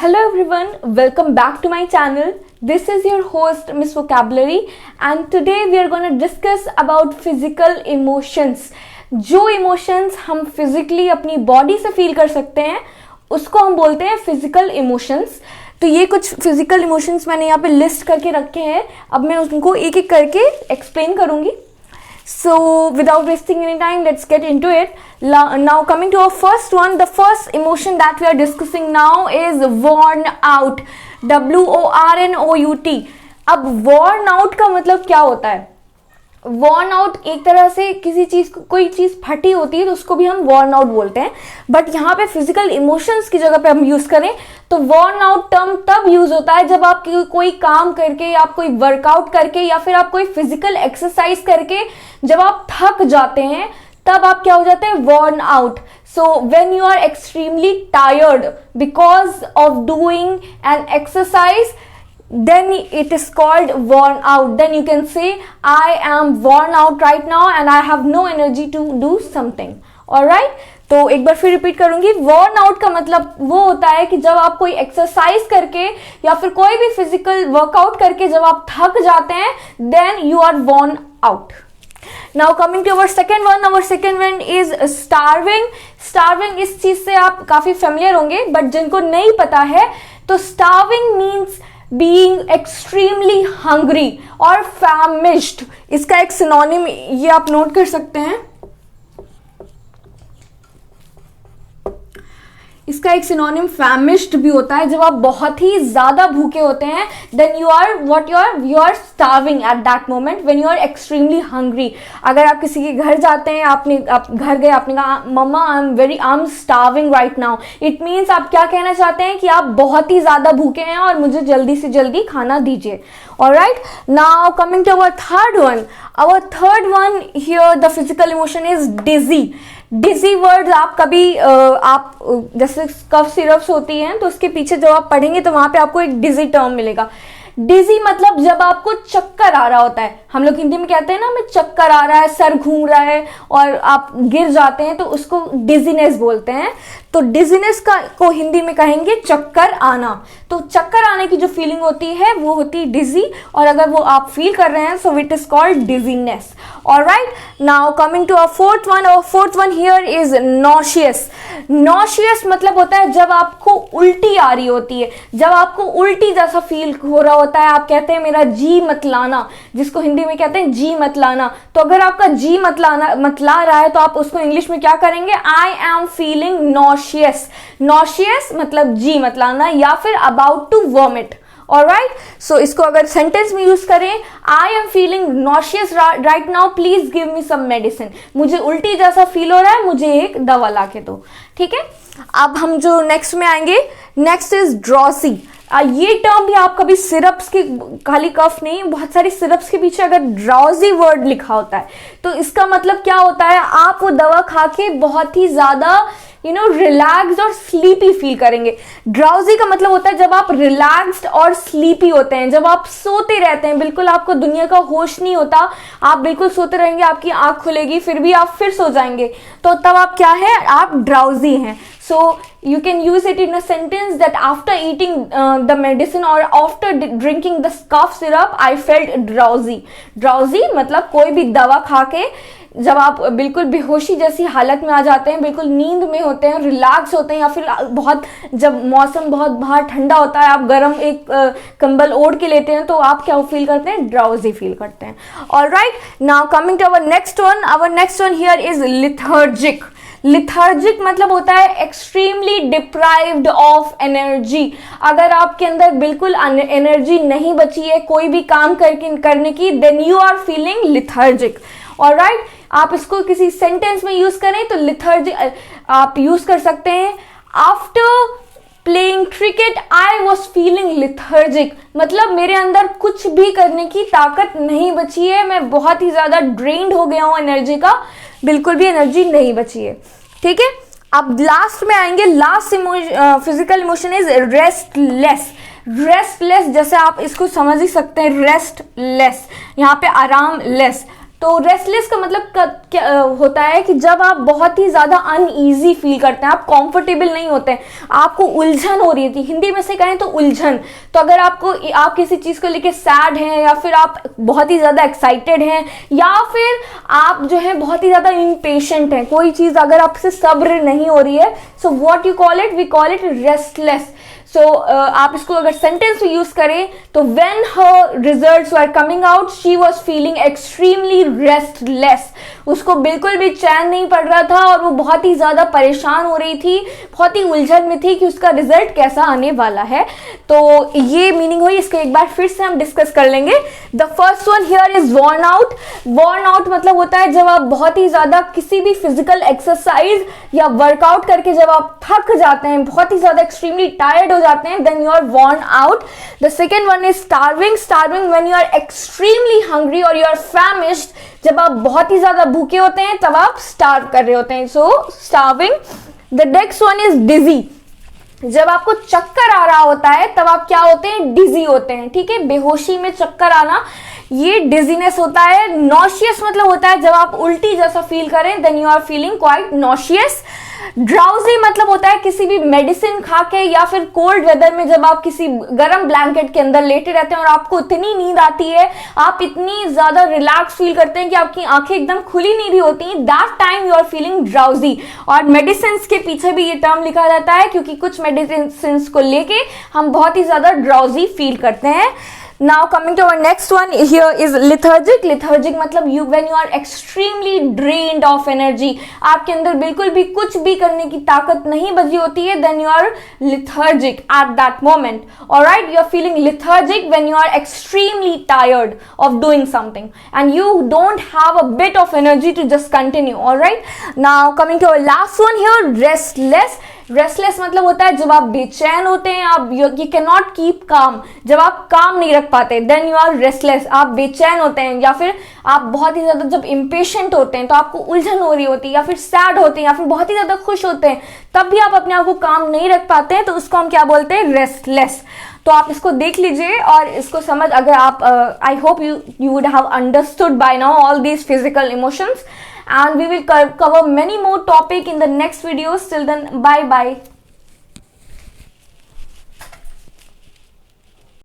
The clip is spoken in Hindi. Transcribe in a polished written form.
Hello everyone, welcome back to my channel. This is your host Miss Vocabulary and today we are going to discuss about physical emotions. जो emotions हम physically अपनी body से feel कर सकते हैं उसको हम बोलते हैं physical emotions. तो ये कुछ physical emotions मैंने यहाँ पे list करके रखे हैं. अब मैं उनको एक एक करके explain करूँगी. So without wasting any time, let's get into it. Now coming to our first one, the first emotion that we are discussing now is worn out. WORNOUT. अब worn out का मतलब क्या होता है? worn out एक तरह से किसी चीज कोई चीज फटी होती है तो उसको भी हम worn out बोलते हैं. बट यहाँ पे फिजिकल इमोशंस की जगह पे हम यूज करें तो worn out टर्म तब यूज होता है जब आप कोई काम करके या आप कोई वर्कआउट करके या फिर आप कोई फिजिकल एक्सरसाइज करके जब आप थक जाते हैं तब आप क्या हो जाते हैं worn out. So when you are extremely tired because of doing an exercise, then it is called worn out. Then you can say I am worn out right now and I have no energy to do something. Alright? तो एक बार फिर रिपीट करूंगी. worn out का मतलब वो होता है कि जब आप कोई एक्सरसाइज करके या फिर कोई भी फिजिकल वर्कआउट करके जब आप थक जाते हैं then you are worn out. Now coming to our second one is starving. Starving इस चीज से आप काफी फेमिलियर होंगे बट जिनको नहीं पता है तो starving means being extremely hungry or famished. इसका एक सिनोनिम ये आप नोट कर सकते हैं. इसका एक सिनोनिम famished भी होता है जब आप बहुत ही ज्यादा भूखे होते हैं. then you are starving at that moment when you are extremely hungry. अगर आप किसी के घर जाते हैं आप घर गए आपने कहा मम्मा I'm starving right now. it means आप क्या कहना चाहते हैं कि आप बहुत ही ज्यादा भूखे हैं और मुझे जल्दी से जल्दी खाना दीजिए. Alright, now coming to our third one. Our third one here, the physical emotion is dizzy. Dizzy word आप कभी आप जैसे कफ सिरप्स होती हैं तो उसके पीछे जब आप पढ़ेंगे तो वहां पे आपको एक डिजी टर्म मिलेगा. डिजी मतलब जब आपको चक्कर आ रहा होता है. हम लोग हिंदी में कहते हैं ना हमें चक्कर आ रहा है, सर घूम रहा है और आप गिर जाते हैं तो उसको डिजीनेस बोलते हैं. तो डिजीनेस को हिंदी में कहेंगे चक्कर आना. तो चक्कर आने की जो फीलिंग होती है वो होती है डिजी और अगर वो आप फील कर रहे हैं so it is called dizziness. Alright, now coming to our fourth one. Our fourth one here is nauseous. Nauseous मतलब होता है जब आपको उल्टी आ रही होती है, जब आपको उल्टी जैसा फील हो रहा होता है. आप कहते हैं मेरा जी मत लाना, जिसको हिंदी में कहते हैं जी मत लाना. तो अगर आपका जी मतला रहा है तो आप उसको इंग्लिश में क्या करेंगे? I am feeling nauseous. Nauseous मतलब जी मत लाना या फिर about to vomit. Alright, so इसको अगर सेंटेंस में यूज करें I am feeling nauseous right now please give me some medicine. मुझे उल्टी जैसा फील हो रहा है, मुझे एक दवा ला के दो. ठीक है, अब हम जो नेक्स्ट में आएंगे नेक्स्ट इज ड्रॉसी. ये टर्म भी आप कभी सिरप्स की खाली कफ नहीं, बहुत सारी सिरप्स के पीछे अगर ड्राउजी वर्ड लिखा होता है तो इसका मतलब क्या होता है? आप वो दवा खा के बहुत ही ज्यादा रिलैक्स्ड और स्लीपी फील करेंगे. ड्राउजी का मतलब होता है जब आप रिलैक्स्ड और स्लीपी होते हैं, जब आप सोते रहते हैं, बिल्कुल आपको दुनिया का होश नहीं होता, आप बिल्कुल सोते रहेंगे, आपकी आंख खुलेगी फिर भी आप फिर सो जाएंगे, तो तब आप क्या है? आप ड्राउजी हैं. So you can use it in a sentence that after eating the medicine or after drinking the cough syrup I felt drowsy. Drowsy मतलब कोई भी दवा खा के जब आप बिल्कुल बेहोशी जैसी हालत में आ जाते हैं, बिल्कुल नींद में होते हैं, रिलैक्स होते हैं या फिर बहुत जब मौसम बहुत बाहर ठंडा होता है आप गर्म एक कंबल ओढ़ के लेते हैं तो आप क्या फील करते हैं? ड्राउजी फील करते हैं. Alright, now coming to our next one. Our next one here is lethargic. Lethargic मतलब होता है एक्सट्रीमली डिप्राइव्ड ऑफ एनर्जी. अगर आपके अंदर बिल्कुल एनर्जी नहीं बची है कोई भी काम करने की then you are feeling lethargic. Alright, आप इसको किसी सेंटेंस में यूज करें तो लिथर्जिक आप यूज कर सकते हैं. After playing cricket I was feeling lethargic मतलब मेरे अंदर कुछ भी करने की ताकत नहीं बची है, मैं बहुत ही ज्यादा ड्रेन्ड हो गया हूं एनर्जी का, बिल्कुल भी एनर्जी नहीं बची है. ठीक है, अब लास्ट में आएंगे. Last physical emotion is restless. Restless जैसे आप इसको समझ ही सकते हैं, रेस्टलेस यहाँ पे आराम लेस. तो रेस्टलेस का मतलब क्या होता है कि जब आप बहुत ही ज़्यादा अनईजी फील करते हैं, आप कंफर्टेबल नहीं होते हैं, आपको उलझन हो रही थी, हिंदी में से कहें तो उलझन। तो अगर आप किसी चीज़ को लेके सैड हैं, या फिर आप बहुत ही ज़्यादा एक्साइटेड हैं, या फिर आप जो है बहुत ही ज़्यादा इम्पेशेंट हैं, कोई चीज़ अगर आपसे सब्र नहीं हो रही है, so what you call it, we call it restless. So आप इसको अगर सेंटेंस में यूज करें तो when her results were coming out she was feeling extremely restless. उसको बिल्कुल भी चैन नहीं पड़ रहा था और वो बहुत ही ज्यादा परेशान हो रही थी, बहुत ही उलझन में थी कि उसका रिजल्ट कैसा आने वाला है। तो ये मीनिंग हुई। इसको एक बार फिर से हम डिस्कस कर लेंगे। The first one here is worn out. Worn out मतलब होता है जब आप बहुत ही ज्यादा किसी भी फिजिकल एक्सरसाइज या वर्कआउट करके जब आप थक जाते हैं, बहुत ही ज्यादा एक्सट्रीमली टायर्ड हो जाते हैं, then you are worn out. The second one is starving. Starving when you are extremely hungry or you are famished. जब आप बहुत ही ज्यादा भूखे होते हैं तब आप starve कर रहे होते हैं, so starving. The next one is dizzy. जब आपको चक्कर आ रहा होता है तब आप क्या होते हैं, डिजी होते हैं, ठीक है, बेहोशी में चक्कर आना, ये डिजीनेस होता है। नॉशियस मतलब होता है जब आप उल्टी जैसा फील करें, then you are feeling quite nauseous. Drowsy मतलब होता है किसी भी मेडिसिन खा के या फिर कोल्ड वेदर में जब आप किसी गर्म ब्लैंकेट के अंदर लेटे रहते हैं और आपको इतनी नींद आती है, आप इतनी ज्यादा रिलैक्स फील करते हैं कि आपकी आंखें एकदम खुली नहीं रही होती, that time you are feeling drowsy. और मेडिसिन के पीछे भी ये टर्म लिखा जाता है क्योंकि कुछ मेडिसिन को लेके हम बहुत ही ज्यादा ड्राउजी फील करते हैं। Now coming to our next one here is lethargic. Lethargic मतलब when you are extremely drained of energy, आपके अंदर बिल्कुल भी कुछ भी करने की ताकत नहीं बची होती है, then you are lethargic at that moment. Alright, you are feeling lethargic when you are extremely tired of doing something and you don't have a bit of energy to just continue. Alright, now coming to our last one here, restless. Restless मतलब होता है जब आप बेचैन होते हैं, आप you can not keep calm, जब आप काम नहीं रख पाते, देन यू आर रेस्टलेस, आप बेचैन होते हैं, या फिर आप बहुत ही ज्यादा जब इम्पेशेंट होते हैं तो आपको उलझन हो रही होती है, या फिर सैड होते हैं, या फिर बहुत ही ज्यादा खुश होते हैं, तब भी आप अपने आप को काम नहीं रख पाते हैं, तो उसको हम क्या बोलते हैं, रेस्टलेस। तो आप इसको देख लीजिए और इसको समझ, अगर आप I hope you would have understood by now all these physical emotions, and we will cover many more topic in the next videos. Till then, bye bye.